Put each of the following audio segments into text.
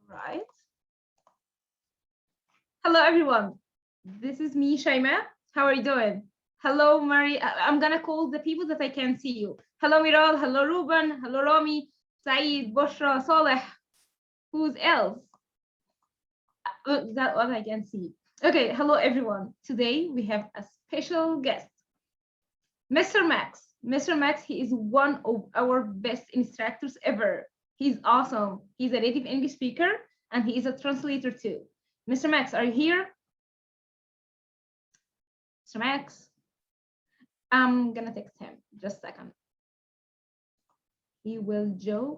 Right. Hello, everyone. This is me, Shaima. How are you doing? Hello, Mary. I'm gonna call the people that I can see you. Hello, Miral. Hello, Ruben. Hello, Rami. Saeed, Bushra, Saleh. Who's else? That's what I can see. Okay, hello, everyone. Today we have a special guest, Mr. Max. Mr. Max, he is one of our best instructors ever. He's awesome. He's a native English speaker and he is a translator too. Mr. Max, are you here? Mr. Max? I'm gonna text him. Just a second. He will join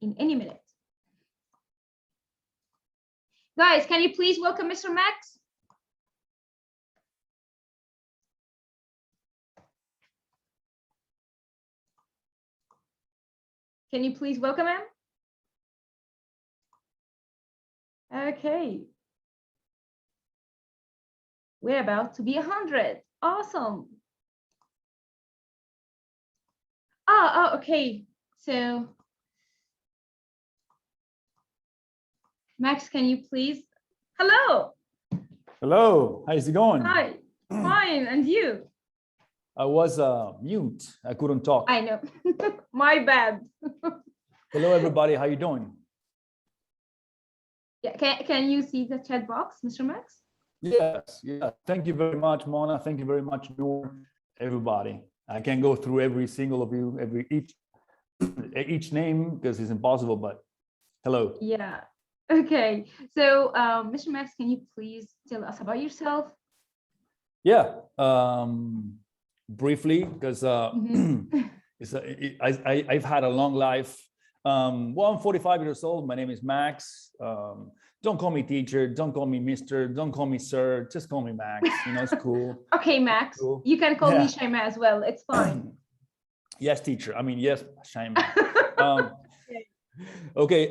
in any minute. Guys, can you please welcome Mr. Max? Can you please welcome him? Okay. We're about to be 100. Awesome. Oh, okay. So, Max, can you please? Hello. Hello, how's it going? Hi. Fine, and you? I was mute. I couldn't talk. I know. My bad. Hello, everybody. How you doing? Yeah. Can you see the chat box, Mr. Max? Yes. Yeah. Thank you very much, Mona. Thank you very much, Noor. Everybody. I can't go through every single of you, each name because it's impossible. But hello. Yeah. Okay. So, Mr. Max, can you please tell us about yourself? Yeah. Briefly, because I've had a long life. Well, I'm 45 years old. My name is Max. Don't call me teacher. Don't call me Mister. Don't call me sir. Just call me Max. You know, it's cool. Okay, Max. Cool. You can call me Shaima as well. It's fine. Yes, teacher. I mean, yes, Shaima. Okay.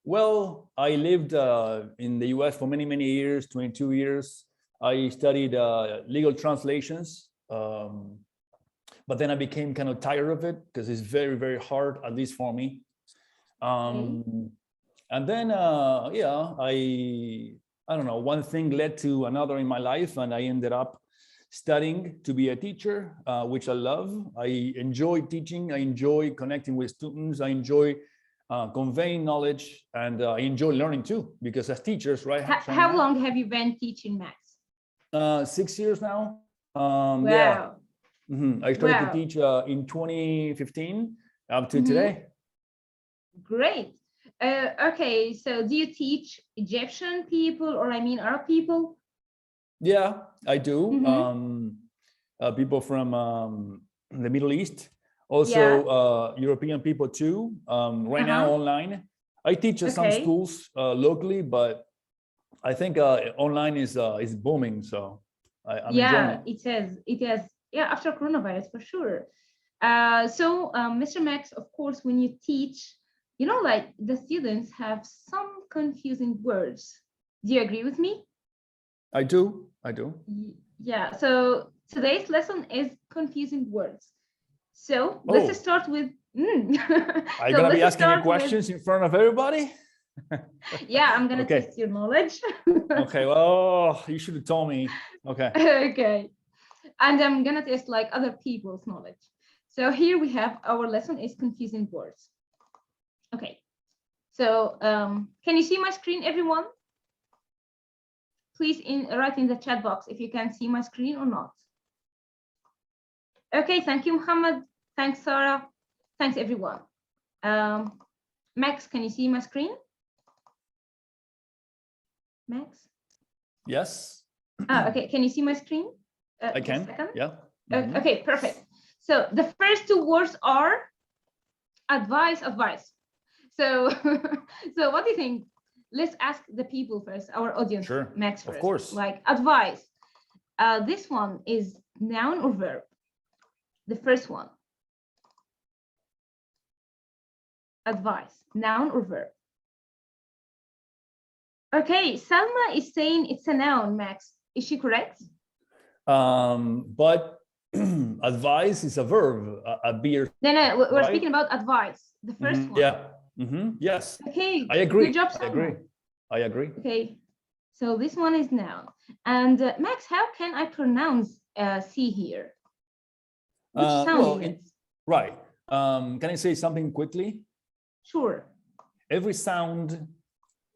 Well, I lived in the US for many, many years, 22 years. I studied legal translations. But then I became kind of tired of it because it's very, very hard, at least for me. And then, yeah, I don't know, one thing led to another in my life, and I ended up studying to be a teacher, which I love. I enjoy teaching. I enjoy connecting with students. I enjoy conveying knowledge, and I enjoy learning too, because as teachers, right? How long have you been teaching, Max? 6 years now. Wow. Yeah. I started to teach in 2015 up to today. Great. Okay, so do you teach Egyptian people, or I mean Arab people? Yeah, I do. People from the Middle East, also European people too. Right now online. I teach at some schools locally, but I think online is booming. So I'm enjoying it. It is. It is. Yeah, after coronavirus for sure. So, Mr. Max, of course, when you teach, you know, like the students have some confusing words. Do you agree with me? I do. I do. Yeah. So today's lesson is confusing words. So let's start with. Are you gonna be asking me questions in front of everybody? Yeah, I'm gonna test your knowledge. Okay. Well, you should have told me. Okay. Okay. And I'm gonna test like other people's knowledge. So here we have our lesson is confusing words. Okay. So can you see my screen, everyone? Please write in the chat box if you can see my screen or not. Okay, thank you, Muhammad. Thanks, Sarah. Thanks, everyone. Max, can you see my screen? Max? Yes. Okay, can you see my screen? I can. Yeah. Okay, perfect. So the first two words are advice. So, so what do you think? Let's ask the people first, our audience. Sure. Max first. Of course. Like advice. This one is noun or verb? The first one. Advice, noun or verb? Okay, Salma is saying it's a noun, Max. Is she correct? But advice is a verb, a beer. No, we're speaking about advice. The first one. Yeah. Yes. Okay. I agree. Good job, I agree. Salma. I agree. Okay. So this one is noun. And Max, how can I pronounce C here? Which sound is it? Right. Can I say something quickly? Sure. Every sound,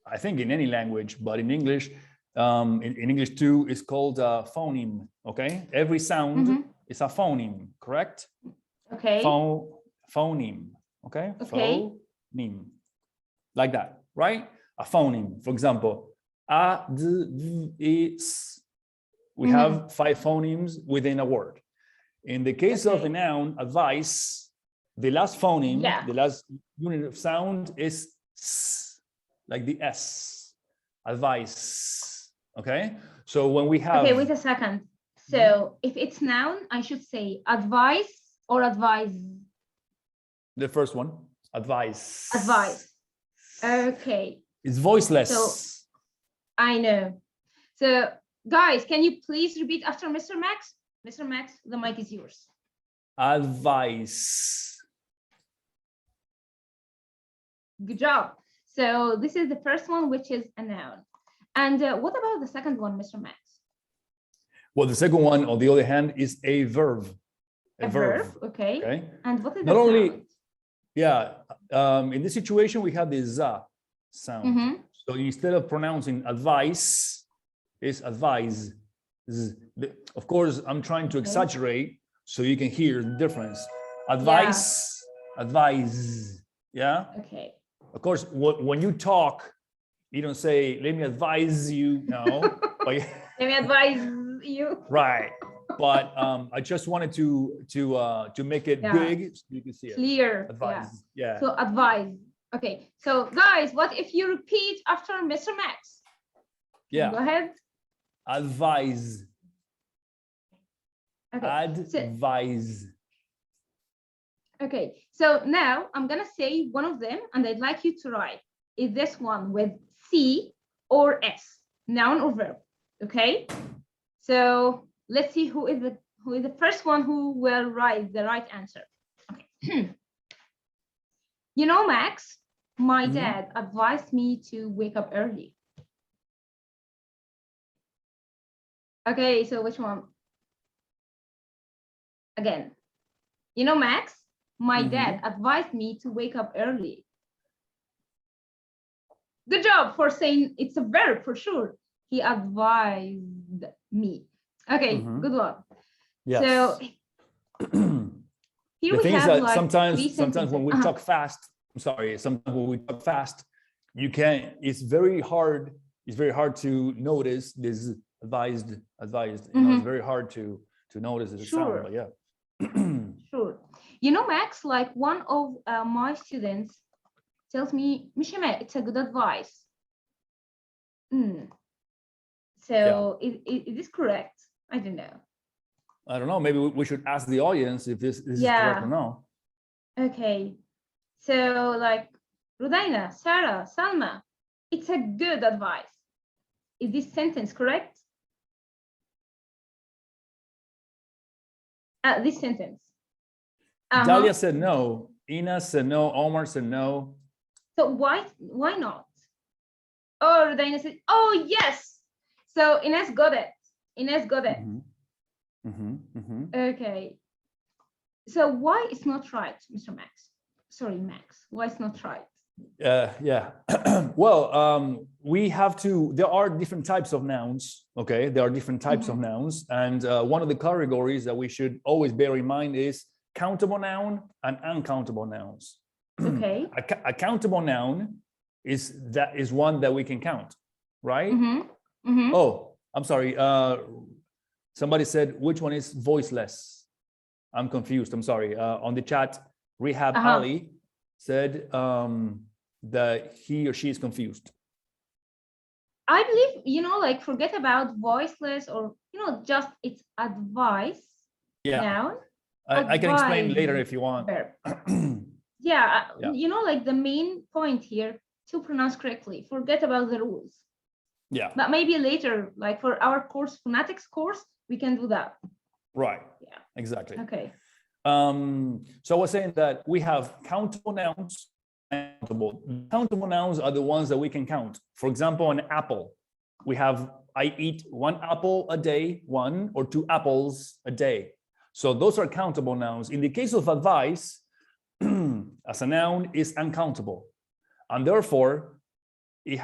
I think in any language, but in English, in English too, is called a phoneme. Okay. Every sound is a phoneme, correct? Okay. Phoneme. Okay. Okay. Phoneme. Like that, right? A phoneme. For example, a, d, v, e, s. We have 5 phonemes within a word. In the case of a noun, advice, the last phoneme, the last unit of sound is s, like the S. Advice. Okay. So when we have. Okay, wait a second. So if it's noun, I should say advice or advise. The first one, advice. Advice. Okay. It's voiceless. So, I know. So guys, can you please repeat after Mr. Max? Mr. Max, the mic is yours. Advice. Good job. So this is the first one, which is a noun. And what about the second one, Mr. Max? Well, the second one, on the other hand, is a verb. A verb. Okay. And what is not the only sound? In this situation we have the za sound. So instead of pronouncing advice, it's advise. Of course, I'm trying to exaggerate so you can hear the difference. Advice, advise. Yeah. Okay. Of course, when you talk, you don't say, "Let me advise you." No. But, let me advise you. Right. But I just wanted to make it big so you can see it. Clear. Advise. Yeah. So advise. Okay. So guys, what if you repeat after Mr. Max? Yeah. Go ahead. Advise. Okay. Advise. Okay. So now I'm gonna say one of them, and I'd like you to write. Is this one with C or S? Noun or verb? Okay. So let's see who is the first one who will write the right answer. Okay. You know, Max, my dad advised me to wake up early. Okay, so which one? Again. You know, Max, my dad advised me to wake up early. Good job for saying it's a verb for sure. He advised me. Okay, good one. Yes. So here we have like sometimes when we talk fast, I'm sorry, sometimes when we talk fast, you can't, it's very hard to notice this advised. You know, it's very hard to notice the sound, but yeah. Sure. You know, Max, like one of my students tells me, Mishima, it's a good advice. So is this correct? I don't know. I don't know. Maybe we should ask the audience if this is correct or no. Okay. So like Rudaina, Sarah, Salma, it's a good advice. Is this sentence correct? This sentence. Dalia said no. Ina said no. Omar said no. So why not? Oh, Rudaina said, oh yes. So Ines got it. Okay. So why it's not right, Mr. Max? Sorry, Max. Why it's not right? Yeah. Well, we have to. There are different types of nouns. Okay, there are different types of nouns, and one of the categories that we should always bear in mind is countable noun and uncountable nouns. Okay. A countable noun is one that we can count, right? Oh, I'm sorry. Somebody said which one is voiceless. I'm confused. I'm sorry. On the chat, Rehab Ali said that he or she is confused. I believe, you know, like forget about voiceless or, you know, just it's advice. Yeah. Noun. I can explain later if you want. Yeah, you know, like the main point here to pronounce correctly. Forget about the rules. Yeah. But maybe later, like for our course, phonetics course, we can do that. Right. Yeah. Exactly. Okay. So I was saying that we have countable nouns and Countable nouns are the ones that we can count. For example, an apple. We have, I eat 1 apple a day, 1 or 2 apples a day. So those are countable nouns. In the case of advice, as a noun, is uncountable. And therefore, it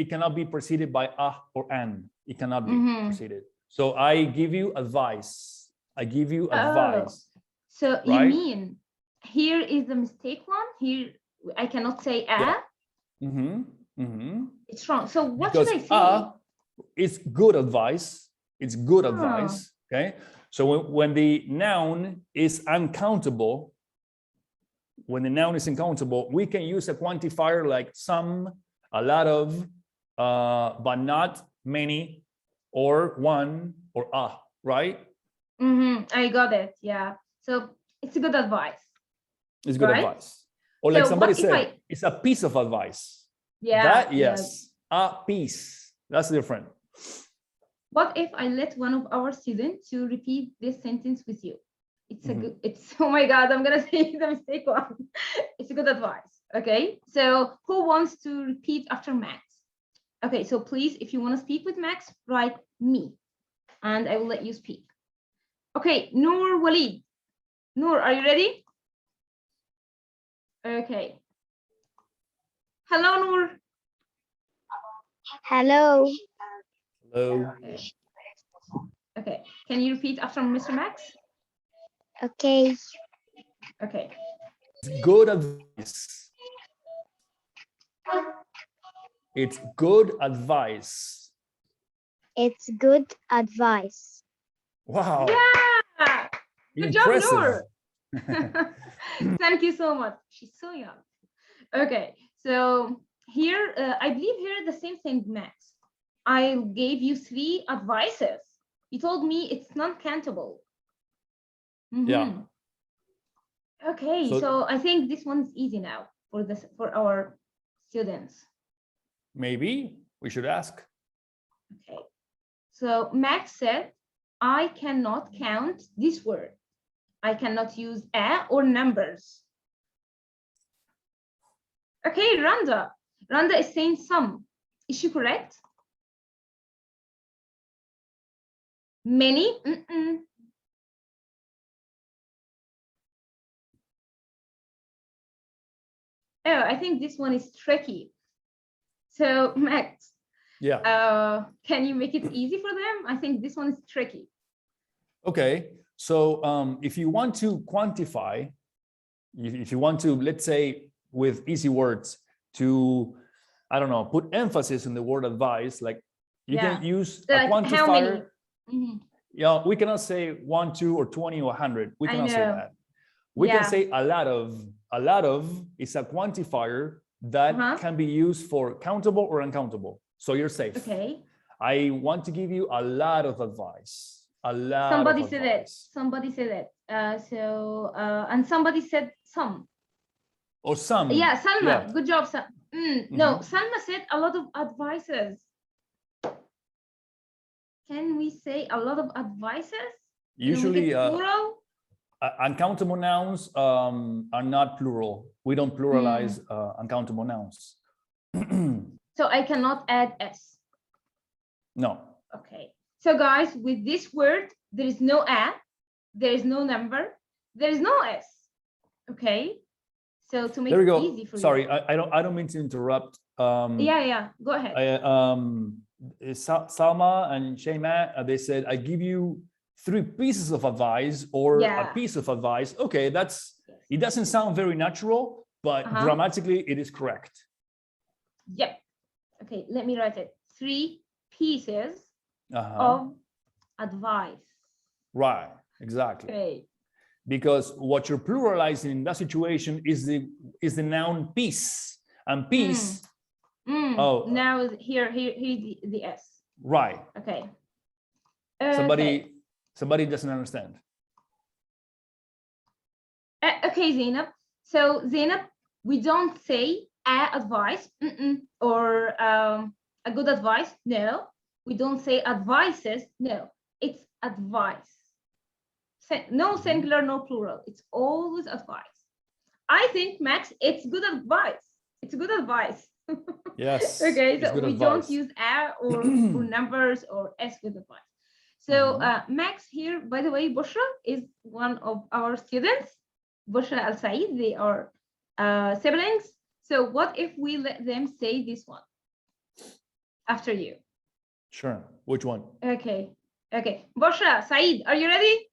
cannot be preceded by a or an. It cannot be preceded. So I give you advice. I give you advice. So right? you mean here is the mistake one? Here I cannot say a. Yeah. It's wrong. So what because should I say? It's good advice. It's good advice. Okay. So when the noun is uncountable, we can use a quantifier like some, a lot of, but not many, or 1, or a, right? I got it. Yeah. So it's a good advice. It's good advice. Or like somebody said, it's a piece of advice. Yeah. That, yes, a piece. That's different. What if I let one of our students to repeat this sentence with you? It's oh my God, I'm gonna say the mistake one. It's a good advice. Okay. So who wants to repeat after Max? Okay. So please, if you want to speak with Max, write me, and I will let you speak. Okay. Noor Walid. Noor, are you ready? Okay. Hello, Noor. Hello. Hello. Okay. Can you repeat after Mr. Max? Okay. Okay. Good advice. It's good advice. It's good advice. Wow. Yeah. Good Impressive. job, Noor. Thank you so much. She's so young. Okay. So here, I believe here the same thing, Max. I gave you 3 advices. You told me it's non-countable. Yeah. Okay, so I think this one's easy now for our students. Maybe we should ask. Okay. So Max said, I cannot count this word. I cannot use a or numbers. Okay, Randa. Randa is saying some. Is she correct? Many? Oh, I think this one is tricky. So Max, yeah, can you make it easy for them? I think this one is tricky. Okay, so if you want to quantify, if you want to, let's say with easy words, to, I don't know, put emphasis in the word advice, like you can use a quantifier. How many? Yeah, we cannot say 1, 2, or 20 or 100. We cannot say that. We can say a lot of. A lot of is a quantifier that can be used for countable or uncountable. So you're safe. Okay. I want to give you a lot of advice. A lot Somebody of said advice. it. Somebody said it. And somebody said some. Or some. Yeah, Salma. Yeah. Good job, Salma. No, Salma said a lot of advices. Can we say a lot of advices? Usually, plural? Uncountable nouns are not plural. We don't pluralize uncountable nouns. So I cannot add s. No. Okay. So guys, with this word, there is no a, there is no number, there is no s. Okay. So to make it easy for you. Sorry, I don't mean to interrupt. Yeah. Go ahead. Salma and Shayma, they said, I give you 3 pieces of advice or a piece of advice. Okay, it doesn't sound very natural, but grammatically it is correct. Yep. Okay, let me write it. 3 pieces of advice. Right, exactly. Okay. Because what you're pluralizing in that situation is the noun piece, and piece. Oh, now here the s. Right. Okay. Somebody doesn't understand. Okay, Zainab. So Zainab, we don't say advice or a good advice. No, we don't say advices. No, it's advice. No singular, no plural. It's always advice. I think, Max, it's good advice. It's good advice. Yes. Okay, it's so good we advice. don't use a or numbers or s with advice. So Max here, by the way, Bushra is one of our students. Bushra Al Said, they are siblings. So what if we let them say this one after you? Sure. Which one? Okay. Okay. Bushra, Said, are you ready?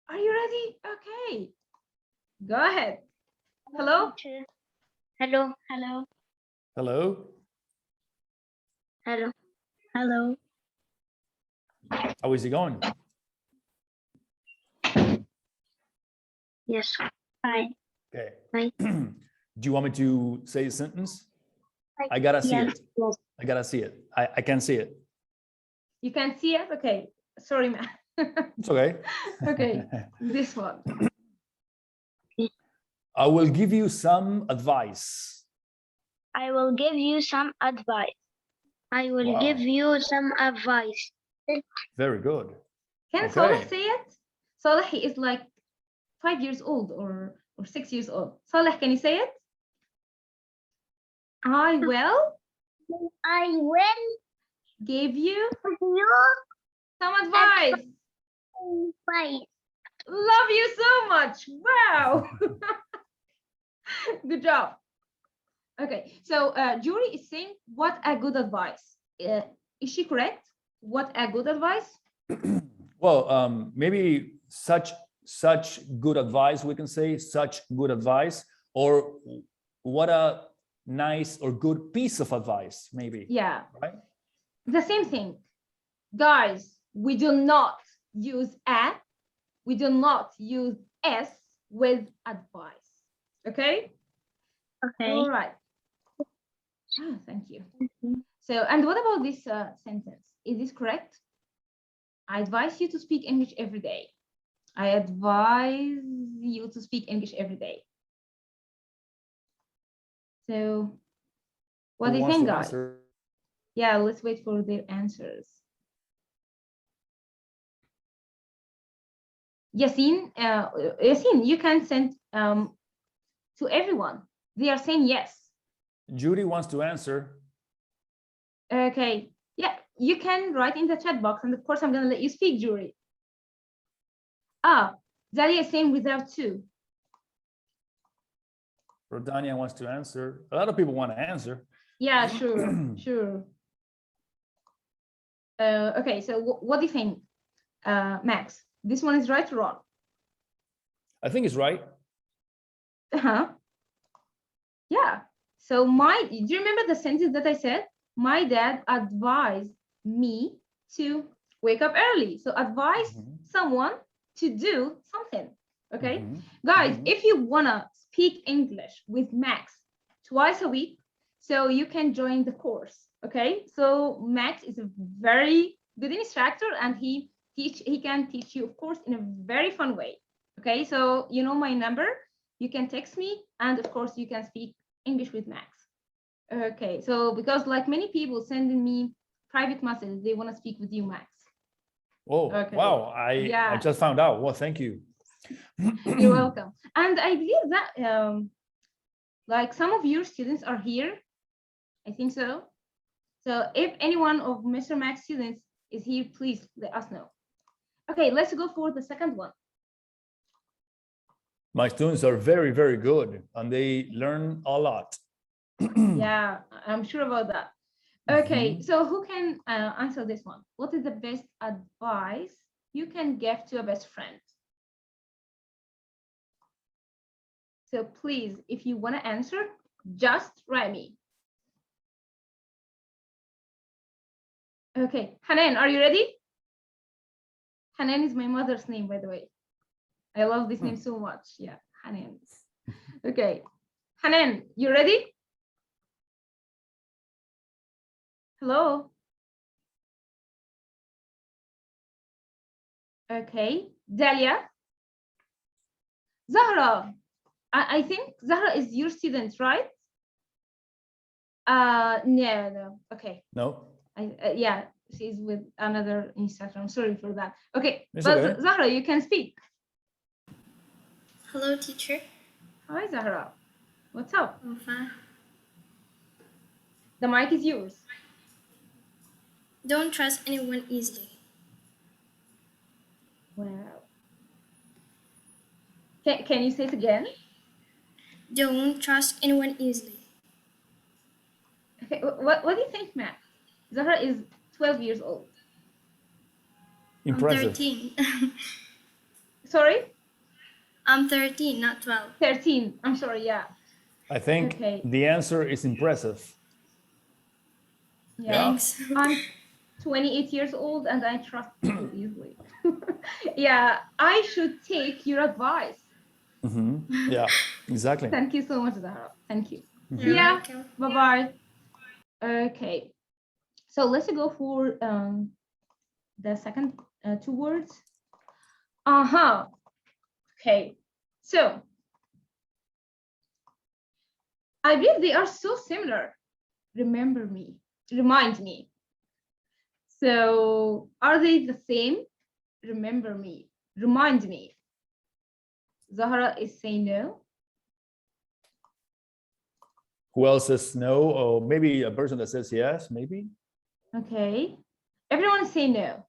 Are you ready? Okay. Go ahead. Hello? Hello. Hello. Hello. Hello. Hello. How is it going? Yes. Fine. Okay. Fine. Do you want me to say a sentence? I gotta see Yes. it. Yes. I gotta see it. I can't see it. You can see it? Okay. Sorry, man. It's okay. Okay. This one. I will give you some advice. I will give you some advice. I will Wow. give you some advice. Very good. Can Okay. Saleh say it? Saleh, he is like 5 years old or 6 years old. Saleh, can you say it? I will I will give you give you some advice. advice. Love you so much. Wow. Good job. Okay, so Jury is saying, what a good advice. Is she correct? What a good advice? Well, maybe such good advice, we can say, such good advice, or what a nice or good piece of advice, maybe. Yeah, right? The same thing. Guys, we do not use a, we do not use s with advice. Okay? Okay. All right. Oh, thank you. So, and what about this sentence? Is this correct? I advise you to speak English every day. I advise you to speak English every day. So, what do you think, guys? Answer? Yeah, let's wait for their answers. Yasin, Yasin, you can send to everyone. They are saying yes. Judy wants to answer. Okay. Yeah, you can write in the chat box, and of course, I'm going to let you speak, Jury. Ah, Zalia is saying without two. Rodania wants to answer. A lot of people want to answer. Yeah, sure, sure. Okay, so what do you think, Max? This one is right or wrong? I think it's right. Uh-huh. Yeah. So do you remember the sentence that I said? My dad advised me to wake up early. So advise someone to do something. Okay. Guys, if you wanna speak English with Max twice a week, so you can join the course. Okay. So Max is a very good instructor, and he can teach you, of course, in a very fun way. Okay. So you know my number. You can text me, and of course you can speak English with Max. Okay, so because like many people sending me private messages, they want to speak with you, Max. Oh, okay. Wow, I just found out. Well, thank you. You're welcome. And I believe that like some of your students are here. I think so. So if any one of Mr. Max students is here, please let us know. Okay, let's go for the second one. My students are very, very good, and they learn a lot. Yeah, I'm sure about that. Okay, so who can answer this one? What is the best advice you can give to a best friend? So please, if you want to answer, just write me. Okay, Hanan, are you ready? Hanan is my mother's name, by the way. I love this name so much. Yeah, Hanan. Okay, Hanan, you ready? Hello. Okay, Dalia. Zahra. I think Zahra is your student, right? No. Okay. No. Yeah, she's with another instructor. I'm sorry for that. Okay, It's but okay. Zahra, you can speak. Hello, teacher. Hi, Zahra. What's up? I'm fine. The mic is yours. Don't trust anyone easily. Wow. Can you say it again? Don't trust anyone easily. Okay, what do you think, Matt? Zahra is 12 years old. Impressive. I'm 13. Sorry? I'm 13, not 12. 13. I'm sorry, yeah. I think Okay. the answer is impressive. Yeah. Thanks. I'm 28 years old and I trust people easily. Yeah, I should take your advice. Yeah, exactly. Thank you so much, Zahra. Thank you. You're Yeah. welcome. Bye-bye. Okay. So let's go for the second two words. Okay. So I believe they are so similar. Remember me. Remind me. So are they the same? Remember me. Remind me. Zahra is saying no. Who else says no? Or maybe a person that says yes, maybe? Okay. Everyone is saying no.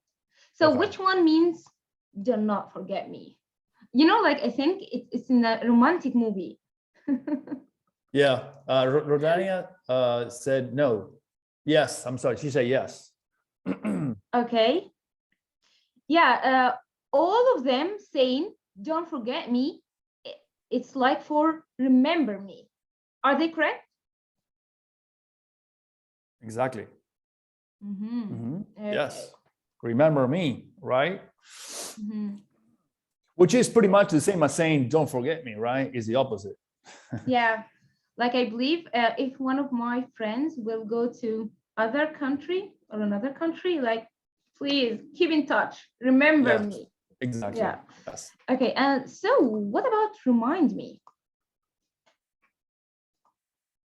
So Okay. which one means do not forget me? You know, like I think it's in a romantic movie. Yeah, Rodania said no. Yes, I'm sorry, she said yes. Okay. Yeah, all of them saying don't forget me. It's like for remember me. Are they correct? Exactly. Okay. Yes, remember me, right? Mhm. Which is pretty much the same as saying don't forget me, right? Is the opposite. Yeah, like I believe if one of my friends will go to other country or another country, like please keep in touch, remember Yes, me. exactly. Yeah. Yes. Okay, and so what about remind me?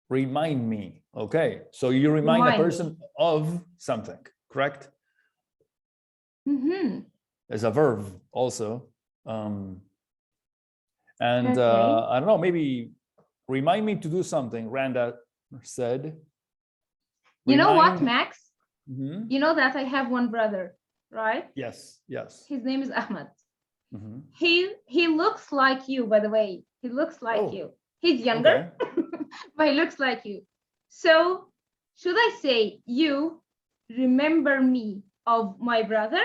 Remind me. Okay, so you remind a Remind me. person of something, correct? There's a verb also. And Okay. I don't know, maybe remind me to do something, Randa said. You know what, Remind- Max? Mhm. You know that I have one brother, right? Yes, yes. His name is Ahmed. Mhm. He looks like you, by the way. He looks like Oh, you. He's younger, but he looks like you. So should I say you remember me of my brother,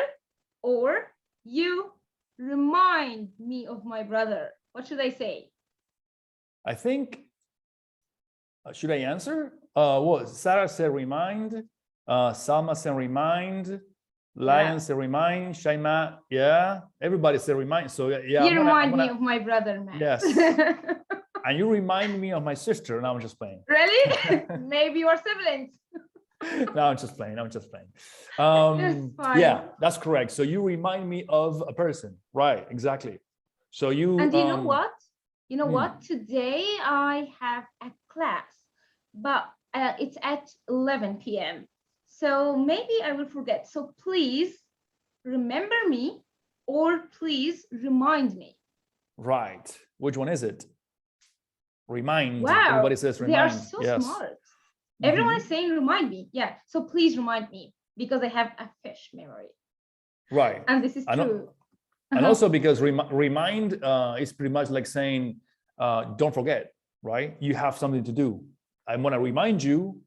or you remind me of my brother? What should I say? I think, should I answer? What Sarah said remind, Salma said remind, Lion said remind, Shaima, yeah, everybody said remind. So yeah, You remind me of my brother, Max. Yes. And you remind me of my sister. Now I'm just playing. Really? Maybe you are siblings. No, I'm just playing. I'm just playing. It's fine. Yeah, that's correct. So you remind me of a person, right? Exactly. So you. And you know what? You know Hmm. what? Today I have a class, but it's at 11 p.m. So maybe I will forget. So please remember me, or please remind me. Right. Which one is it? Remind. Wow. Everybody says remind. They are so Yes. smart. Everyone is saying remind me. Yeah. So please remind me because I have a fish memory. Right. And this is true. And also because remind is pretty much like saying, don't forget, right? You have something to do. I want to remind you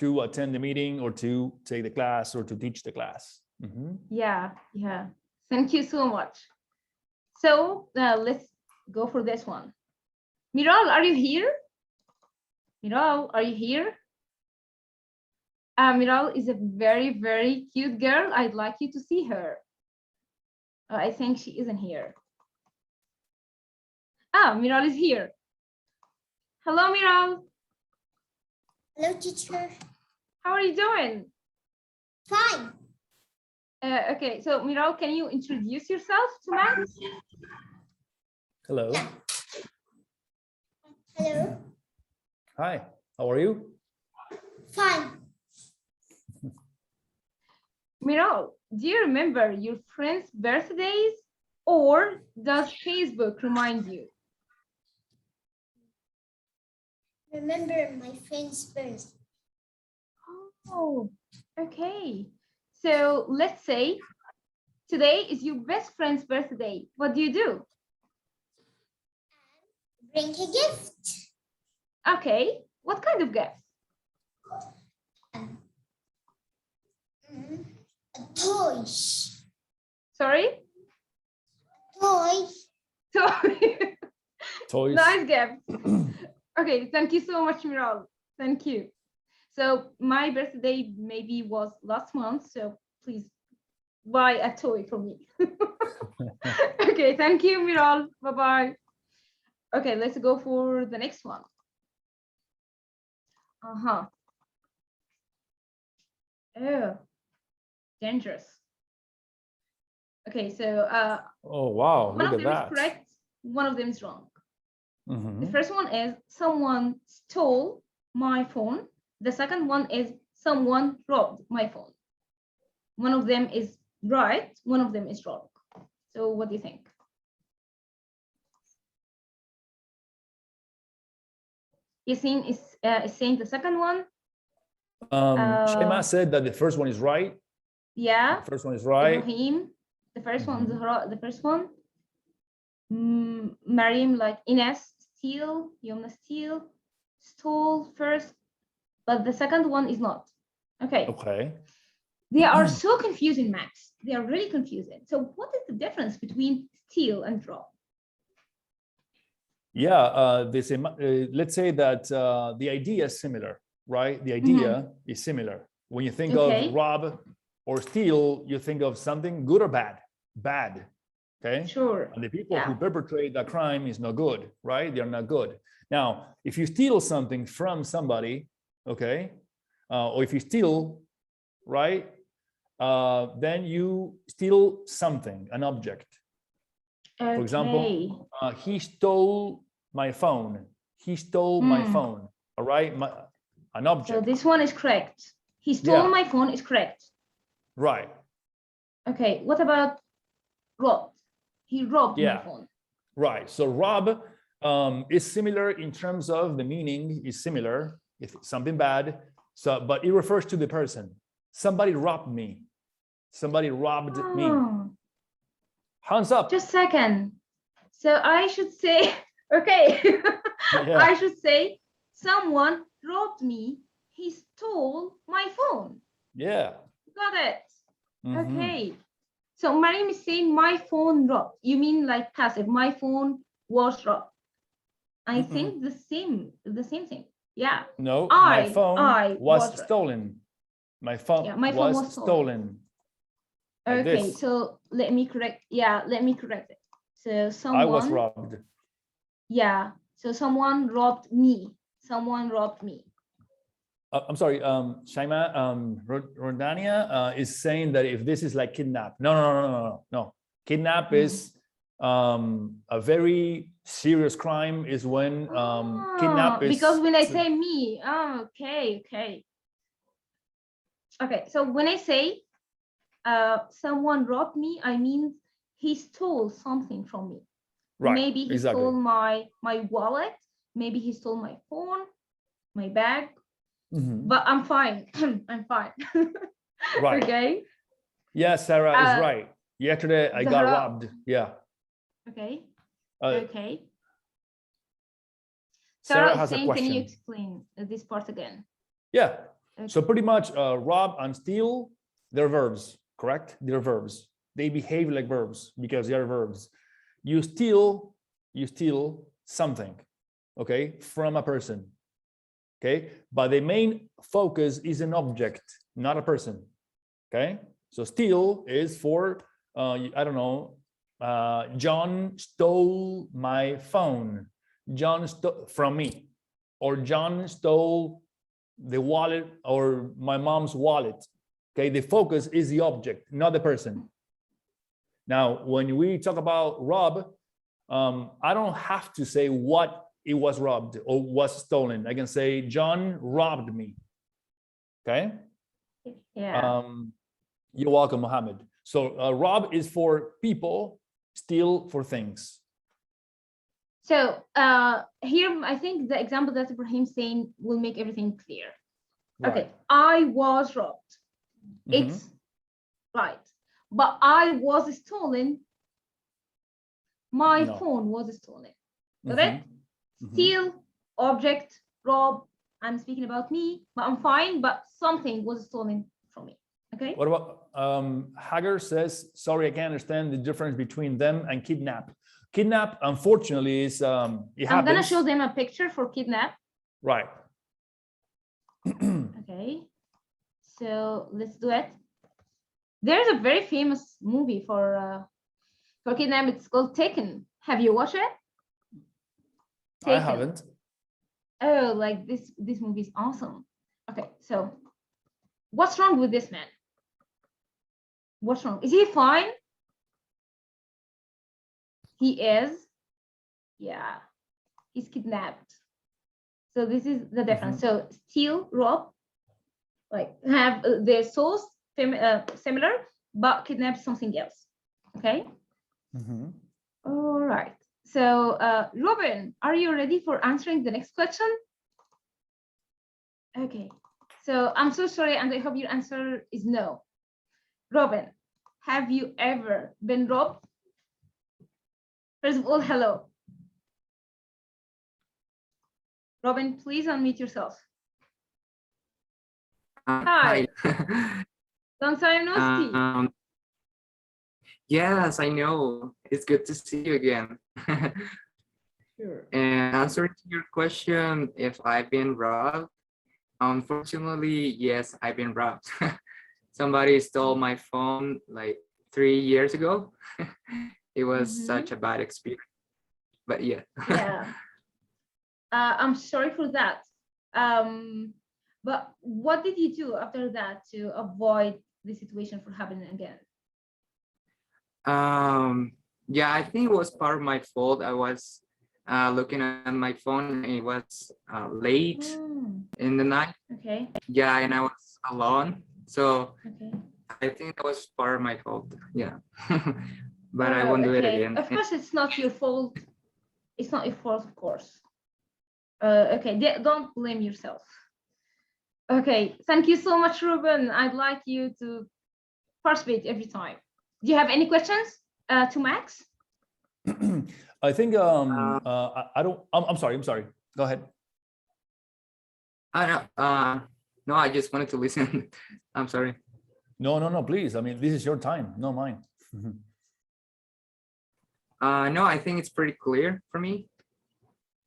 to attend the meeting or to take the class or to teach the class. Yeah. Thank you so much. So let's go for this one. Miral, are you here? Miral, are you here? Miral is a very, very cute girl. I'd like you to see her. I think she isn't here. Miral is here. Hello, Miral. Hello, teacher. How are you doing? Fine. Okay, so Miral, can you introduce yourself to Max? Hello. Hello. Hi, how are you? Fine. Miral, do you remember your friends' birthdays, or does Facebook remind you? remember my friend's birthday. Oh, okay. So let's say today is your best friend's birthday. What do? Bring a gift. Okay. What kind of gift? A toy. Sorry? Toy. Toys. Nice gift. Okay, thank you so much, Miral. Thank you. So my birthday maybe was last month, so please buy a toy for me. Okay, thank you, Miral. Bye-bye. Okay, let's go for the next one. Uh-huh. Oh, dangerous. Okay, so Oh, wow. one Look of at them is that. correct, one of them is wrong. Mhm. The first one is someone stole my phone. The second one is someone robbed my phone. One of them is right, one of them is wrong. So what do you think? Yasin is saying the second one. Shaima said that the first one is right. Yeah. The first one is right. Ibrahim, the first one, Zahra, the first one. Mariam, like Ines, steal, Yomna, steal, stole first, but the second one is not. Okay. Okay. They are so confusing, Max. They are really confusing. So what is the difference between steal and rob? Yeah, let's say that the idea is similar, right? The idea is similar. When you think of rob or steal, you think of something good or bad? Bad, okay? Sure. And the people who perpetrate that crime is not good, right? They're not good. Now, if you steal something from somebody, okay, or if you steal, right, then you steal something, an object. Okay. For example, he stole my phone. He stole my phone. All right, an object. So this one is correct. He stole my phone is correct. Right. Okay. What about robbed? He robbed my phone. Right. So rob is similar in terms of the meaning is similar. If it's something bad, so but it refers to the person. Somebody robbed me. Somebody robbed me. Hands up. Just a second. So I should say, okay. I should say, someone robbed me. He stole my phone. Yeah. Got it. Okay. So Mariam is saying my phone robbed. You mean like passive? My phone was robbed. I think the same thing. Yeah. No, my phone was stolen. My phone, was stolen. Like okay, this. so let me correct. Yeah, let me correct it. So someone. I was robbed. Yeah. So someone robbed me. Someone robbed me. I'm sorry, Shaima, Rodania is saying that if this is like kidnap. No. Kidnap is a very serious crime is when kidnap is. Because when I say me, okay. Okay, so when I say someone robbed me, I mean he stole something from me. Right. Maybe he stole my wallet. Maybe he stole my phone, my bag. But I'm fine. I'm fine. Right. Okay. Yeah, Sarah is right. Yesterday I got robbed. Yeah. Okay. Okay. Sarah has a question. Can you explain this part again? Yeah. Okay. So pretty much rob and steal, they're verbs, correct? They're verbs. They behave like verbs because they are verbs. You steal something, okay, from a person. Okay, but the main focus is an object, not a person. Okay, so steal is for I don't know, John stole my phone. John stole from me, or John stole the wallet or my mom's wallet. Okay, the focus is the object, not the person. Now, when we talk about rob, I don't have to say what it was robbed or was stolen. I can say John robbed me. Okay. Yeah. You're welcome, Mohammed. So rob is for people, steal for things. So here, I think the example that Ibrahim's saying will make everything clear. Okay, I was robbed. It's right, but I was stolen. My phone was stolen. Correct? Steal, object, rob. I'm speaking about me, but I'm fine. But something was stolen from me. Okay. What about Hagar says, sorry, I can't understand the difference between them and kidnap. Kidnap, unfortunately, is it happens. I'm gonna show them a picture for kidnap. Right. Okay. So let's do it. There's a very famous movie for kidnap. It's called Taken. Have you watched it? Taken. I haven't. Oh, like this movie is awesome. Okay, so what's wrong with this man? What's wrong? Is he fine? He is. Yeah, he's kidnapped. So this is the difference. So steal, rob, like have their source similar, but kidnap something else. Okay. All right. So Robin, are you ready for answering the next question? Okay. So I'm so sorry, and I hope your answer is no. Robin, have you ever been robbed? First of all, hello. Robin, please unmute yourself. Hi. Long time no see. Yes, I know. It's good to see you again. Sure. And answering to your question, if I've been robbed, unfortunately, yes, I've been robbed. Somebody stole my phone like 3 years ago. It was such a bad experience, but yeah. Yeah. I'm sorry for that. But what did you do after that to avoid the situation from happening again? Yeah, I think it was part of my fault. I was looking at my phone and it was late in the night. Okay. Yeah, and I was alone. So okay. I think that was part of my fault. Yeah. But I won't do it again. Of course, it's not your fault. It's not your fault, of course. Okay, don't blame yourself. Okay, thank you so much, Ruben. I'd like you to participate every time. Do you have any questions to Max? I think I don't. I'm sorry. Go ahead. No, I just wanted to listen. I'm sorry. No, please. I mean, this is your time, not mine. No, I think it's pretty clear for me.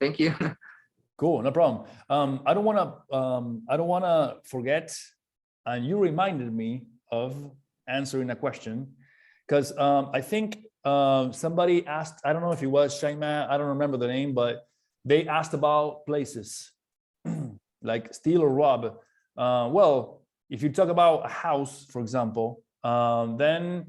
Thank you. Cool, no problem. I don't want to forget, and you reminded me of answering a question, because I think somebody asked, I don't know if it was Shaimaa, I don't remember the name, but they asked about places like steal or rob. Well, if you talk about a house, for example, then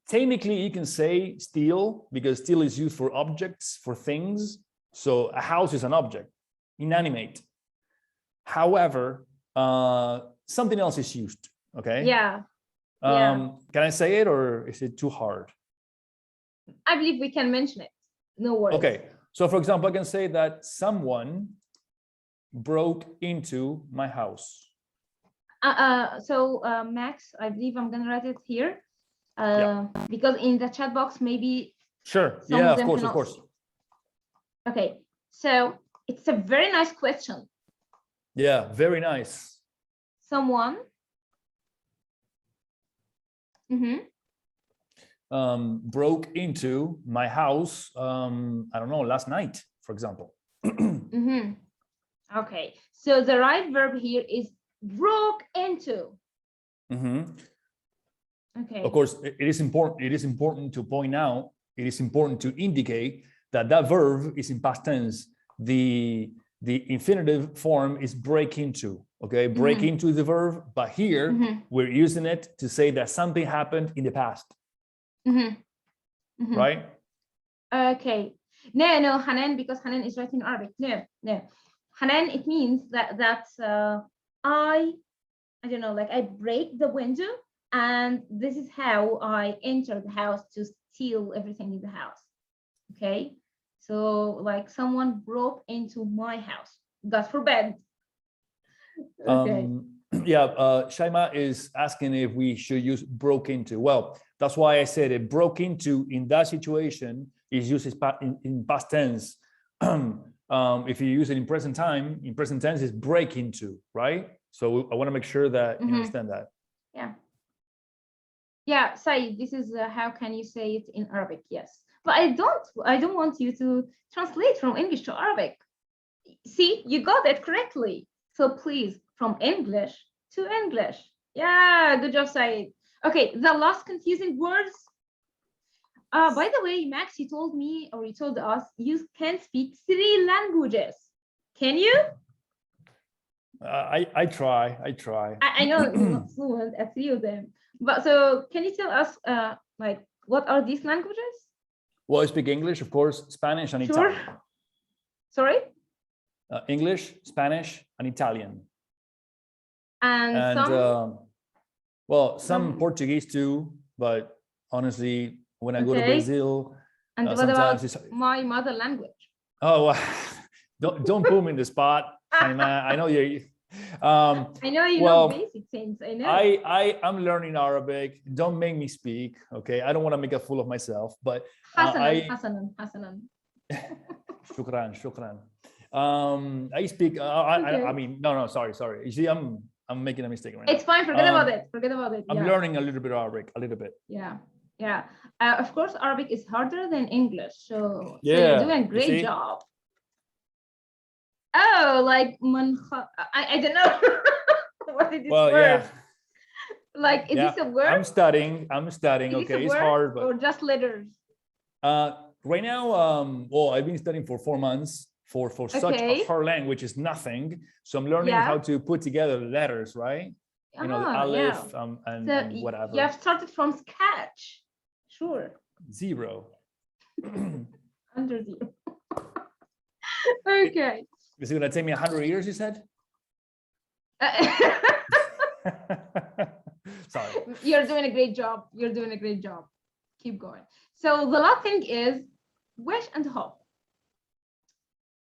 technically you can say steal, because steal is used for objects, for things. So a house is an object, inanimate. However, something else is used. Okay. Yeah. Can I say it, or is it too hard? I believe we can mention it. No worries. Okay. So for example, I can say that someone broke into my house. Max, I believe I'm gonna write it here. Because in the chat box, maybe. Sure. Yeah, of course. Okay, so it's a very nice question. Yeah, very nice. Someone broke into my house, I don't know, last night, for example. Okay, so the right verb here is broke into. Okay. Of course, it is important to point out, it is important to indicate that verb is in past tense. The infinitive form is break into. Okay, break into the verb, but here we're using it to say that something happened in the past. Right? Okay. No, Hanan, because Hanan is writing Arabic. No. Hanan, it means that I don't know, like I break the window, and this is how I enter the house to steal everything in the house. Okay, So like someone broke into my house. God forbid. Okay. Yeah, Shaima is asking if we should use broke into. Well, that's why I said it. Broke into in that situation is used in past tense. If you use it in present time, in present tense is break into, right? So I want to make sure that you understand that. Yeah. Yeah, Saeed, this is how can you say it in Arabic? Yes, but I don't want you to translate from English to Arabic. See, you got it correctly. So please, from English to English. Yeah, good job, Saeed. Okay, the last confusing words. By the way, Max, you told me, or you told us, you can speak 3 languages. Can you? I try. I know you're not fluent at 3 of them, but so can you tell us, like, what are these languages? Well, I speak English, of course, Spanish and Sure. Italian. Sorry? English, Spanish, and Italian. And some Portuguese too, but honestly, when I go to Okay. Brazil, and what sometimes about my mother language? oh, don't put me in the spot, Shaima. I know you. I know you well, know basic things. I know. I'm learning Arabic. Don't make me speak, okay? I don't want to make a fool of myself, but Hasanan. shukran. I speak. Okay. I mean, no, sorry. You see, I'm making a mistake right now. It's fine. Forget about it. I'm learning a little bit of Arabic, a little bit. Yeah. Of course, Arabic is harder than English. So Yeah, you're doing a you great see? job. Oh, like I don't know. What is this word? Like, is this a word? I'm studying. Is Okay, this a it's word hard, but or just letters? right now, well, I've been studying for 4 months for such a Okay. hard language is nothing. So I'm learning Yeah. how to put together letters, right? You know, the alif and So whatever. you have started from scratch. Sure. 0. Under 0. Okay. Is it gonna take me 100 years? You said. Sorry. You're doing a great job. Keep going. So the last thing is wish and hope.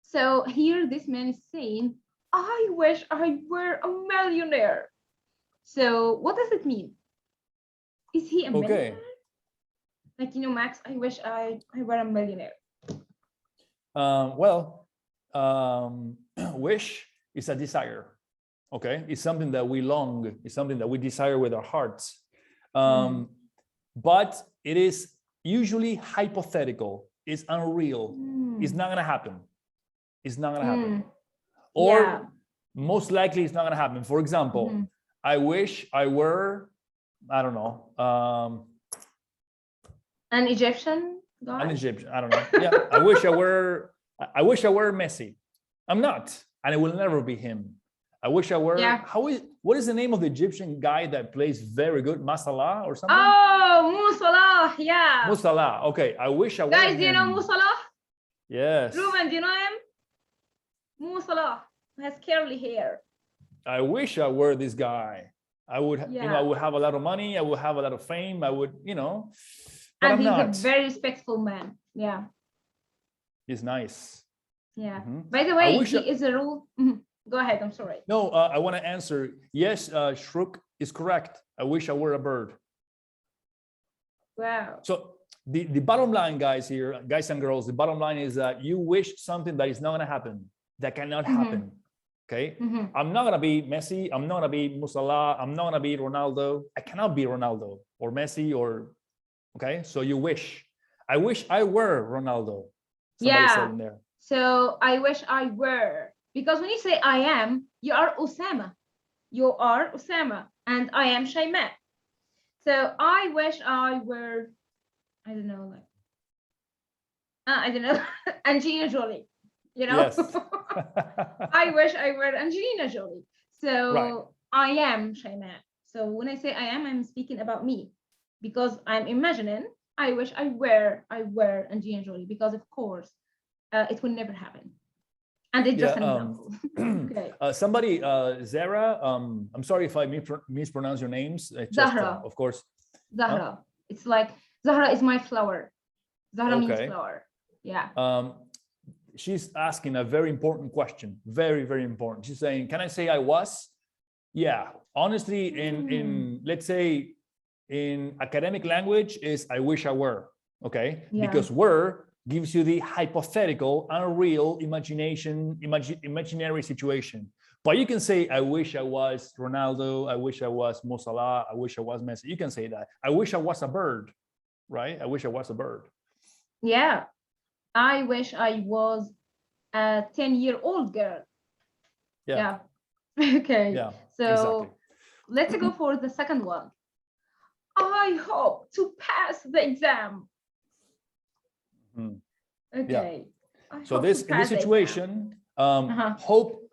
So here this man is saying, I wish I were a millionaire. So what does it mean? Is he a millionaire? Like, you know, Max, I wish I were a millionaire. Wish is a desire. Okay, it's something that we long, it's something that we desire with our hearts. But it is usually hypothetical, it's unreal, it's not gonna happen. Or most likely it's not gonna happen. For example, I wish I were, I don't know, an Egyptian guy? An Egyptian, I don't know. Yeah, I wish I were Messi. I'm not, and it will never be him. I wish I were. Yeah. What is the name of the Egyptian guy that plays very good? Salah or something? Oh, Mo Salah, yeah. Mo Salah. Okay, I wish I were. Guys, do you know Mo Salah? Yes. Ruben, do you know him? Mo Salah has curly hair. I wish I were this guy. I would, you know, I would have a lot of money. I would have a lot of fame. I would, you know. But and I'm he's not. a very respectful man. Yeah. He's nice. Yeah. By the way, he is a rule. Go ahead. I'm sorry. No, I want to answer. Yes, Shruk is correct. I wish I were a bird. Wow. So the bottom line, guys here, guys and girls, the bottom line is that you wish something that is not going to happen, that cannot happen. Okay. I'm not going to be Messi. I'm not going to be Salah. I'm not going to be Ronaldo. I cannot be Ronaldo or Messi or, okay. So you wish. I wish I were Ronaldo. Somebody said in there. So I wish I were. Because when you say I am, you are Osama. You are Osama. And I am Shaima. So I wish I were, I don't know, like, I don't know, Angelina Jolie. You know? Yes. I wish I were Angelina Jolie. So I am Shaima. So when I say I am, I'm speaking about me. Because I'm imagining, I wish I were Angelina Jolie. Because of course, it will never happen. And it's just an example. Okay. Somebody, Zara, I'm sorry if I mispronounce your names. Zahra. Of course. Zahra. It's like, Zahra is my flower. Zahra means flower. Yeah. she's asking a very important question, very, very important. She's saying, can I say I was? Yeah, honestly, in let's say in academic language is I wish I were, okay? Yeah. Because were gives you the hypothetical, unreal imaginary situation. But you can say, I wish I was Ronaldo, I wish I was Mo Salah, I wish I was Messi. You can say that. I wish I was a bird, right? I wish I was a bird. Yeah. I wish I was a 10-year-old girl. Yeah. Okay. Yeah, So exactly. let's go for the second one. I hope to pass the exam. Mhm. Okay. I So hope this to in this pass the exam. situation, hope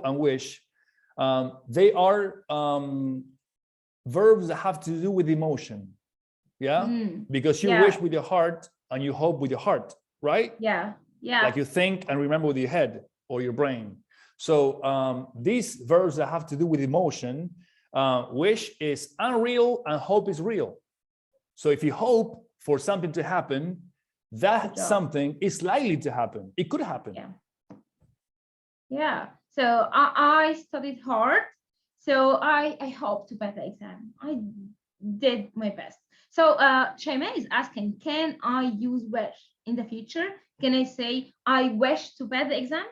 and wish, they are verbs that have to do with emotion. Yeah, because you Yeah. wish with your heart and you hope with your heart, right? Yeah. Yeah. Like you think and remember with your head or your brain. So these verbs that have to do with emotion, wish is unreal and hope is real. So if you hope for something to happen, that something is likely to happen. It could happen. Yeah. Yeah. So I studied hard. So I hope to pass the exam. I did my best. So Shaima is asking, can I use wish in the future? Can I say I wish to pass the exam?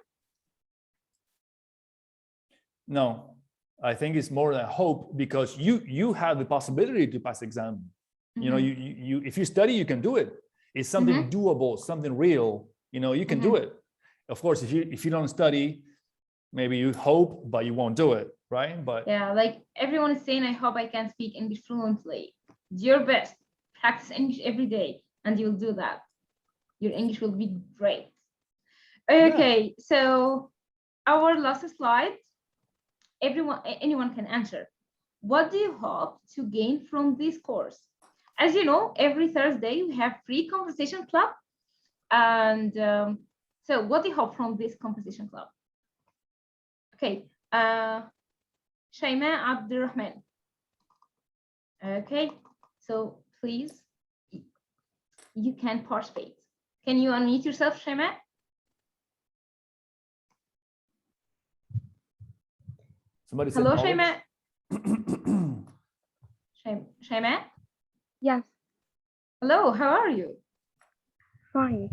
No, I think it's more than hope, because you have the possibility to pass the exam. You know, you if you study, you can do it. It's something doable, something real. You know, you can do it. Of course, if you don't study, maybe you hope, but you won't do it, right? But yeah, like everyone is saying, I hope I can speak English fluently. Do your best. Practice English every day, and you'll do that. Your English will be great. Okay, so our last slide. Anyone can answer. What do you hope to gain from this course? As you know, every Thursday we have free conversation club. And so what do you hope from this conversation club? Okay, Shaima Abdurrahman. Okay, so please, you can participate. Can you unmute yourself, Shaima? somebody said Hello, knowledge. Shaima. Shaima? Yes, Hello, how are you? fine.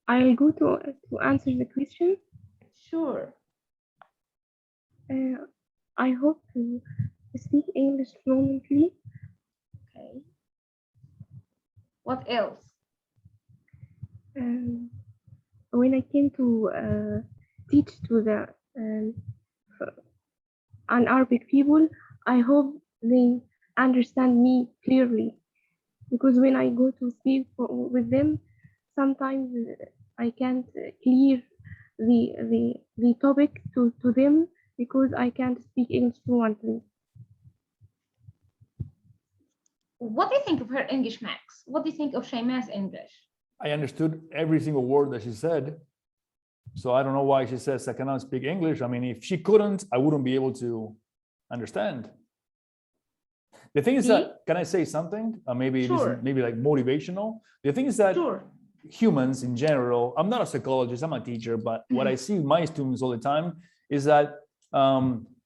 I'll go to answer the question. Sure. I hope to speak English fluently. Okay. What else? When I came to teach to the Arabic people, I hope they understand me clearly, because when I go to speak with them, sometimes I can't clear the topic to them because I can't speak English fluently. What do you think of her English, Max? What do you think of Shaima's English? I understood every single word that she said. So I don't know why she says I cannot speak English. I mean, if she couldn't, I wouldn't be able to understand. The thing is that, can I say something? Maybe Sure. this is maybe like motivational. The thing is that humans in general, I'm not a psychologist, I'm a teacher, but what I see my students all the time is that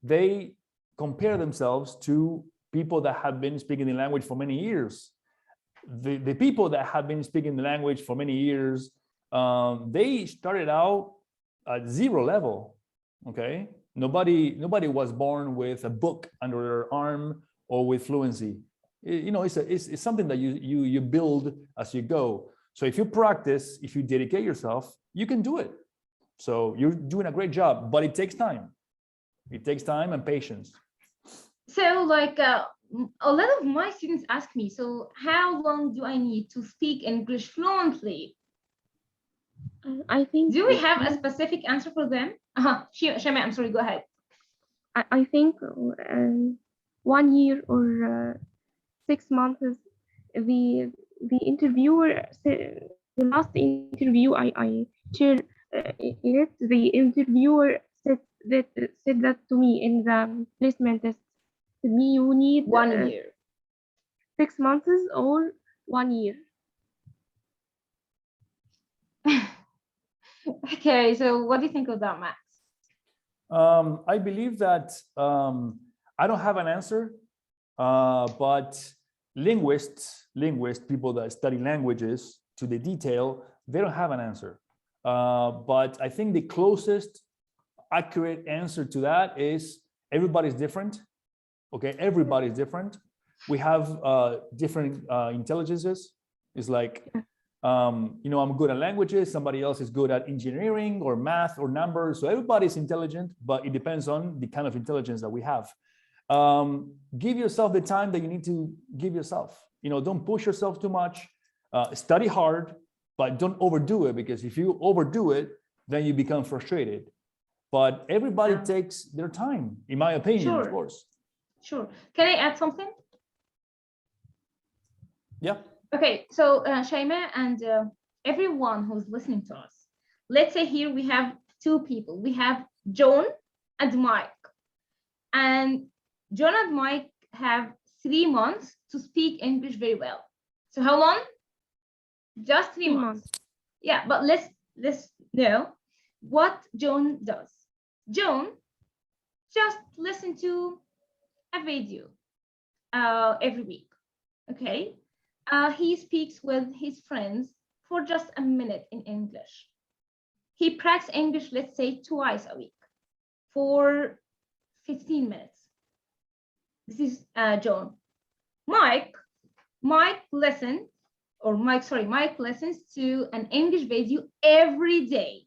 they compare themselves to people that have been speaking the language for many years. The people that have been speaking the language for many years, they started out at zero level, okay? Nobody was born with a book under their arm or with fluency. You know, it's something that you build as you go. So if you practice, if you dedicate yourself, you can do it. So you're doing a great job, but it takes time. It takes time and patience. So like a lot of my students ask me, so how long do I need to speak English fluently? I think. Do we have a specific answer for them? Shaima, I'm sorry, go ahead. I think 1 year or 6 months. The interviewer said, the last interview I shared in it, the interviewer said that to me in the placement test. To me, you need 1 year, 6 months or 1 year. Okay, so what do you think of that, Max? I believe that I don't have an answer, but linguists, people that study languages to the detail, they don't have an answer. But I think the closest accurate answer to that is everybody's different. Okay, everybody's different. We have different intelligences. It's like, you know, I'm good at languages, somebody else is good at engineering or math or numbers. So everybody's intelligent, but it depends on the kind of intelligence that we have. Give yourself the time that you need to give yourself. You know, don't push yourself too much. Study hard, but don't overdo it, because if you overdo it, then you become frustrated. But everybody takes their time, in my opinion, of course. Sure. Can I add something? Yeah. Okay, so Shaima and everyone who's listening to us, let's say here we have two people. We have John and Mike. And John and Mike have 3 months to speak English very well. So how long? Just 3 months. Yeah, but let's know what John does. John just listen to a video every week. Okay. He speaks with his friends for just a minute in English. He practices English, let's say, twice a week for 15 minutes. This is John. Mike listens to an English video every day.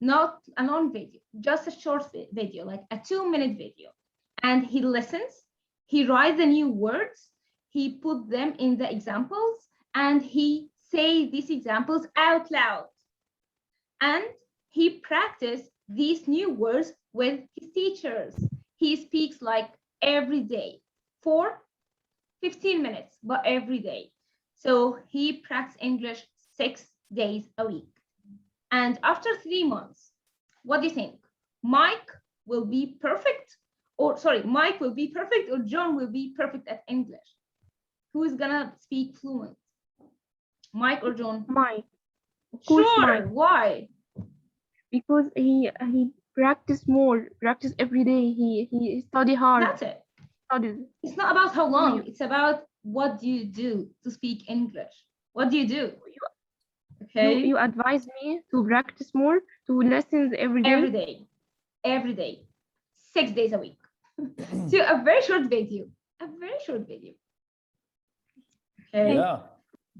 Not a long video, just a short video, like a 2-minute video. And he listens, he writes the new words, he put them in the examples, and he say these examples out loud. And he practiced these new words with his teachers. He speaks like every day for 15 minutes, but every day. So he practiced English 6 days a week. And after 3 months, what do you think? Mike will be perfect, or Mike will be perfect, or John will be perfect at English? Who is gonna speak fluent? Mike or John? Mike. Of course, Sure. Mike. Why? Because he practice every day. He study hard. That's it. Studies. It's not about how long. It's about what do you do to speak English. What do you do? Okay. You advise me to practice more, to lessons every day. Every day. 6 days a week. So a very short video. Okay. Yeah.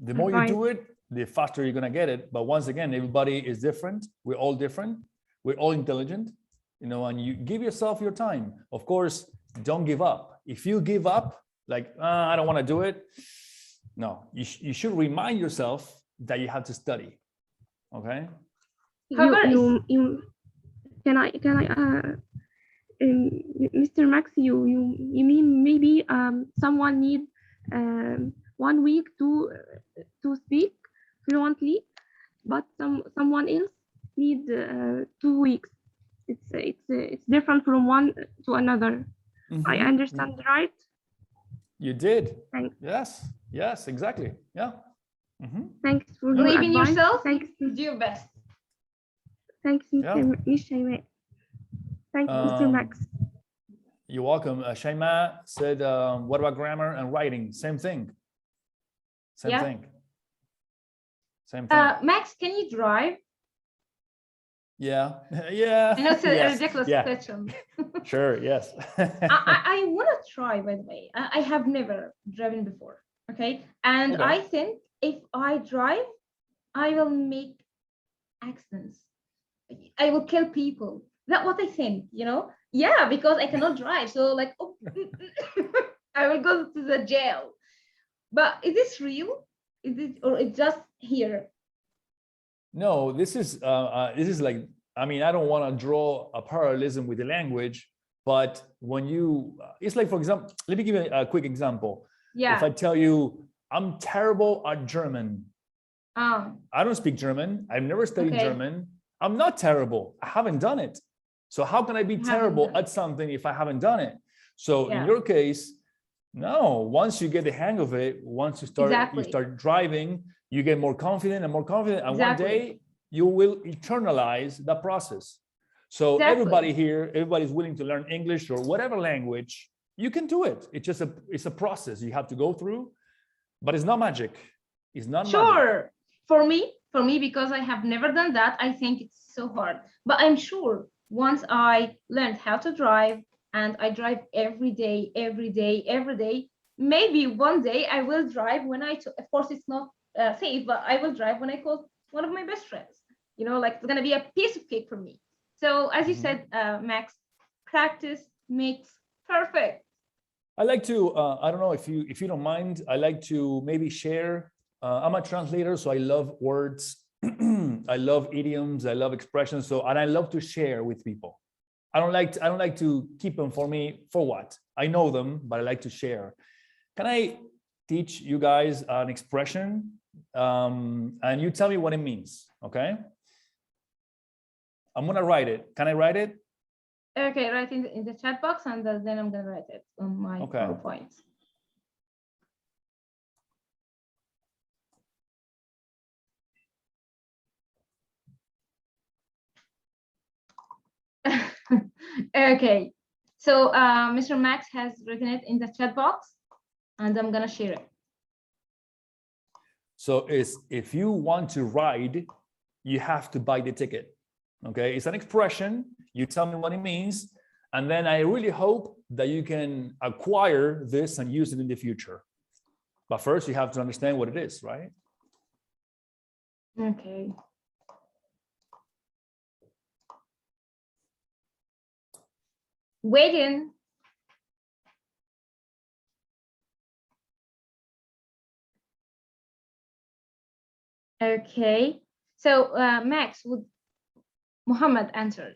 The more you do it, the faster you're gonna get it. But once again, everybody is different. We're all different. We're all intelligent, you know, and you give yourself your time. Of course, don't give up. If you give up, like, I don't want to do it. No, you should remind yourself that you have to study. Okay. Mr. Max, you mean maybe someone need 1 week to speak fluently, but someone else need 2 weeks. It's different from one to another. I understand, right? You did. Thanks. Yes, exactly. Yeah. Thanks for believe in advice. yourself. Thanks. Do your best. Thanks, Miss Shaima. Thanks, Mr. Max. You're welcome. Shaima said, what about grammar and writing? Same thing. Same thing. Max, can you drive? Yeah. Yeah. I know it's a ridiculous question. Sure, yes. I want to try, by the way. I have never driven before. Okay. And I think if I drive, I will make accidents. I will kill people. That's what I think, you know? Yeah, because I cannot drive. So like, I will go to the jail. But is this real? Is it, or it's just here? No, this is like, I mean, I don't want to draw a parallelism with the language, but when you, it's like, for example, let me give you a quick example. Yeah. If I tell you, I'm terrible at German. I don't speak German. I've never studied German. I'm not terrible. I haven't done it. So how can I be terrible at something if I haven't done it? So in your case, no, once you get the hang of it, once you start driving, you get more confident and more confident. And one day you will eternalize the process. So Exactly. everybody here, everybody's willing to learn English or whatever language, you can do it. It's just it's a process you have to go through, but it's not magic. It's not Sure. magic. For me, because I have never done that, I think it's so hard. But I'm sure once I learned how to drive and I drive every day, maybe one day I will drive when of course it's not safe, but I will drive when I call one of my best friends. You know, like it's gonna be a piece of cake for me. So as you said, Max, practice makes perfect. I like to, I don't know if you don't mind, I like to maybe share. I'm a translator, so I love words. I love idioms. I love expressions. So, and I love to share with people. I don't like to keep them for me. For what? I know them, but I like to share. Can I teach you guys an expression? And you tell me what it means. Okay. I'm gonna write it. Can I write it? Okay, write in the chat box, and then I'm gonna write it on my PowerPoint. Okay, so Mr. Max has written it in the chat box, and I'm gonna share it. So if you want to ride, you have to buy the ticket. Okay, it's an expression. You tell me what it means, and then I really hope that you can acquire this and use it in the future. But first, you have to understand what it is, right? Okay. Waiting. Okay. So Max, would Muhammad answered?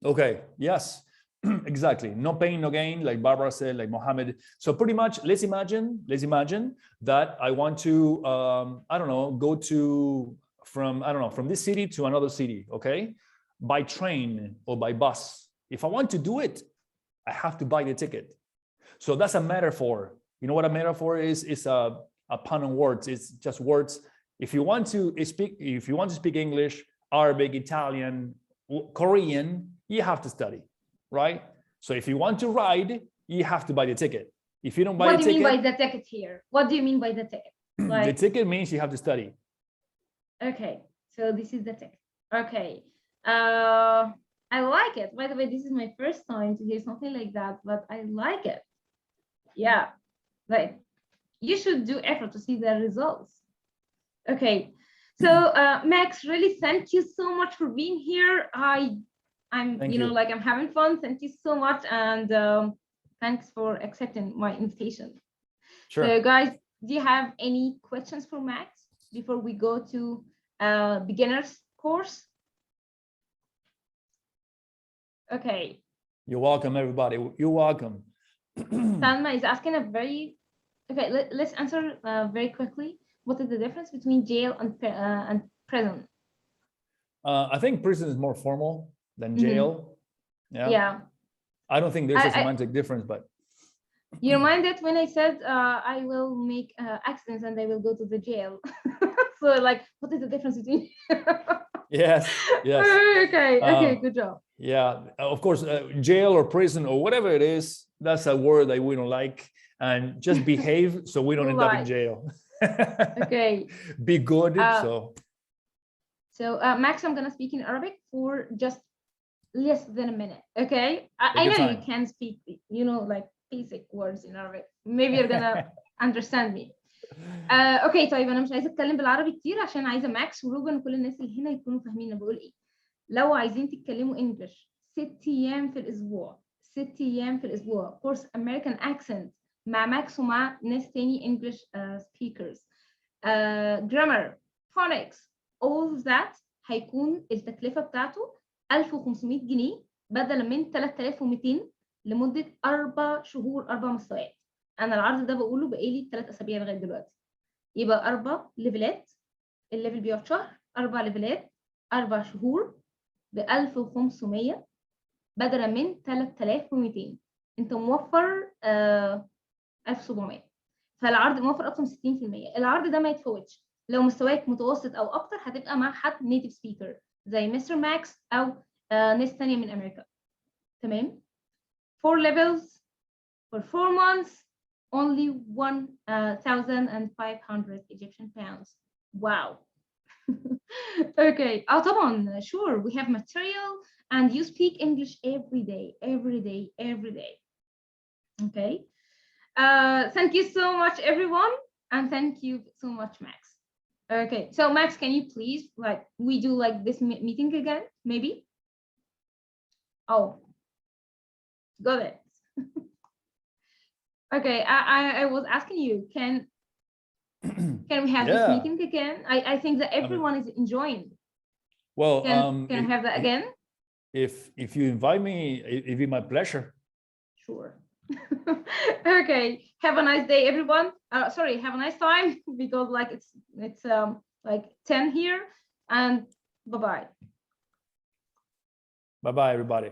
Okay. Yes. Exactly. No pain, no gain, like Barbara said, like Mohammed. So pretty much, let's imagine that I want to, I don't know, go to from this city to another city, okay, by train or by bus. If I want to do it, I have to buy the ticket. So that's a metaphor. You know what a metaphor is? It's a pun on words. It's just words. If you want to speak English, Arabic, Italian, Korean, you have to study. Right? So if you want to ride, you have to buy the ticket. If you don't buy the ticket, what do you mean by the ticket here? What do you mean by the ticket? Like, the ticket means you have to study. Okay, so this is the ticket. Okay, I like it. By the way, this is my first time to hear something like that, but I like it. Yeah, like you should do effort to see the results. Okay, so Max, really thank you so much for being here. I'm like I'm having fun. Thank you so much, and thanks for accepting my invitation. Sure. So guys, do you have any questions for Max before we go to beginners course? Okay. You're welcome, everybody. You're welcome. Salma is asking a very okay. Let's answer very quickly. What is the difference between jail and prison? I think prison is more formal than jail. Yeah. I don't think there's a semantic difference, but you reminded when I said I will make accidents and I will go to the jail. So like, what is the difference between? Yes. Okay, good job. Yeah, of course, jail or prison or whatever it is, that's a word that we don't like, and just behave so we don't end up in jail. Okay. Be good. So Max, I'm gonna speak in Arabic for just less than a minute. Okay. I know you can speak, like basic words in Arabic. Maybe you're gonna understand me. اوكي طيب انا مش عايزه اتكلم بالعربي كتير عشان عايزه ماكس وروبن وكل الناس اللي هنا يكونوا فاهمين انا بقول ايه. لو عايزين تتكلموا انجلش 6 ايام في الاسبوع، 6 ايام في الاسبوع كورس امريكان اكسنت مع ماكس ومع ناس تاني انجلش سبيكرز، جرامر، فونكس، all that هيكون التكلفه بتاعته 1500 جنيه بدلا من 3200 لمده 4 شهور 4 مستويات. انا العرض ده بقوله بقالي 3 اسابيع لغايه دلوقتي. يبقى 4 ليفلات، الليفل بيقعد شهر، 4 ليفلات 4 شهور ب 1500 بدلا من 3200. انت موفر 1700. فالعرض موفر اكتر من 60%. العرض ده ما يتفوتش. لو مستواك متوسط او اكتر هتبقى مع حد native speaker زي مستر ماكس او ناس تانية من امريكا. تمام. 4 levels for 4 months only 1,500 Egyptian pounds. Wow. Okay. طبعا sure we have material and you speak English every day. Okay. Thank you so much everyone, and thank you so much Max. Okay, so Max, can you please like we do like this meeting again maybe? Oh, got it. Okay, I was asking you, can we have this meeting again? I think that everyone is enjoying. Well, can we have that again? If you invite me, it'd be my pleasure. Sure. Okay, have a nice day everyone. Sorry, have a nice time because like it's like 10 here, and bye-bye. Bye-bye everybody.